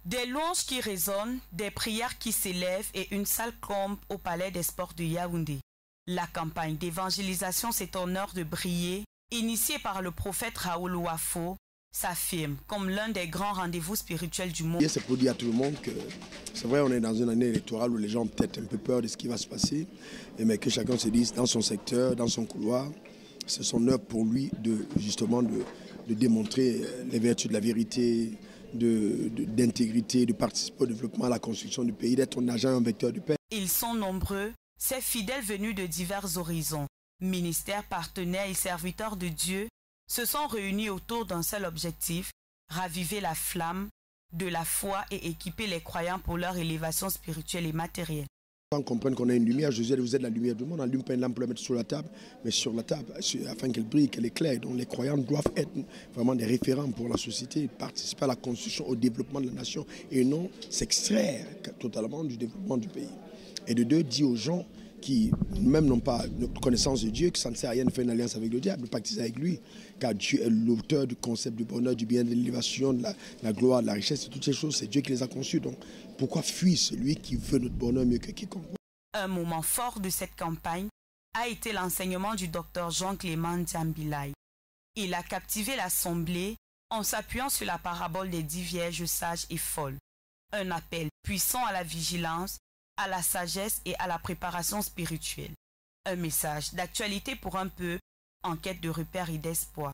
Des louanges qui résonnent, des prières qui s'élèvent et une salle comble au Palais des Sports de Yaoundé. La campagne d'évangélisation C'est ton heure de briller, initiée par le prophète Raoul Wafo, s'affirme comme l'un des grands rendez-vous spirituels du monde. C'est pour dire à tout le monde que c'est vrai, on est dans une année électorale où les gens ont peut-être un peu peur de ce qui va se passer, mais que chacun se dise dans son secteur, dans son couloir, c'est son œuvre pour lui de démontrer les vertus de la vérité, d'intégrité, de participer au développement, à la construction du pays, d'être un agent, un vecteur de paix. Ils sont nombreux, ces fidèles venus de divers horizons, ministères, partenaires et serviteurs de Dieu, se sont réunis autour d'un seul objectif, raviver la flamme de la foi et équiper les croyants pour leur élévation spirituelle et matérielle. On comprenne qu'on a une lumière, Jésus, vous êtes la lumière du monde, on n'allume pas une lampe pour la mettre sur la table, mais sur la table, afin qu'elle brille, qu'elle éclaire. Donc les croyants doivent être vraiment des référents pour la société, participer à la construction, au développement de la nation, et non s'extraire totalement du développement du pays. Et de deux, dire aux gens qui même n'ont pas de connaissance de Dieu, que ça ne sert à rien de faire une alliance avec le diable, de pactiser avec lui, car Dieu est l'auteur du concept du bonheur, du bien, de l'élévation, de la gloire, de la richesse, toutes ces choses, c'est Dieu qui les a conçues. Donc pourquoi fuir celui qui veut notre bonheur mieux que quiconque? Un moment fort de cette campagne a été l'enseignement du docteur Jean-Clément Diambilay. Il a captivé l'assemblée en s'appuyant sur la parabole des 10 vierges sages et folles. Un appel puissant à la vigilance, à la sagesse et à la préparation spirituelle. Un message d'actualité pour un peuple en quête de repères et d'espoir.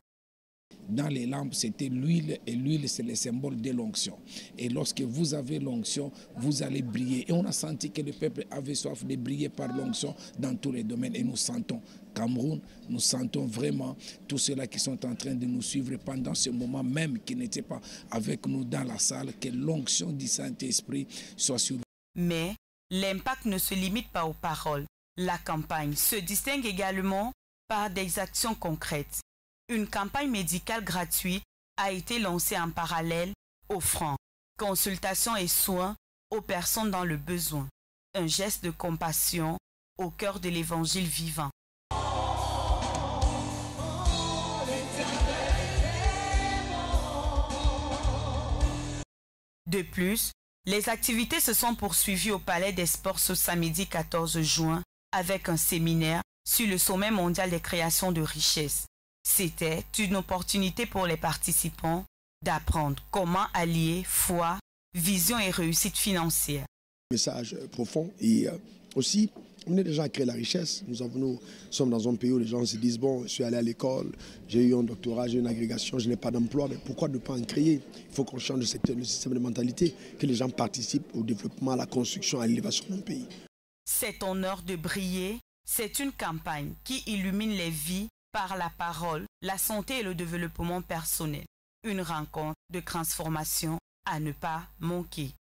Dans les lampes, c'était l'huile, et l'huile, c'est le symbole de l'onction. Et lorsque vous avez l'onction, vous allez briller. Et on a senti que le peuple avait soif de briller par l'onction dans tous les domaines. Et nous sentons Cameroun, nous sentons vraiment tous ceux-là qui sont en train de nous suivre pendant ce moment même, qui n'étaient pas avec nous dans la salle, que l'onction du Saint-Esprit soit sur nous. Mais l'impact ne se limite pas aux paroles. La campagne se distingue également par des actions concrètes. Une campagne médicale gratuite a été lancée en parallèle, offrant consultation et soins aux personnes dans le besoin. Un geste de compassion au cœur de l'évangile vivant. De plus, les activités se sont poursuivies au Palais des Sports ce samedi 14 juin avec un séminaire sur le sommet mondial des créations de richesses. C'était une opportunité pour les participants d'apprendre comment allier foi, vision et réussite financière. Message profond et aussi, on est déjà à créer la richesse. Nous sommes dans un pays où les gens se disent, bon, je suis allé à l'école, j'ai eu un doctorat, j'ai une agrégation, je n'ai pas d'emploi, mais pourquoi ne pas en créer? Il faut qu'on change le système de mentalité, que les gens participent au développement, à la construction, à l'élévation d'un pays. C'est ton heure de briller, c'est une campagne qui illumine les vies par la parole, la santé et le développement personnel. Une rencontre de transformation à ne pas manquer.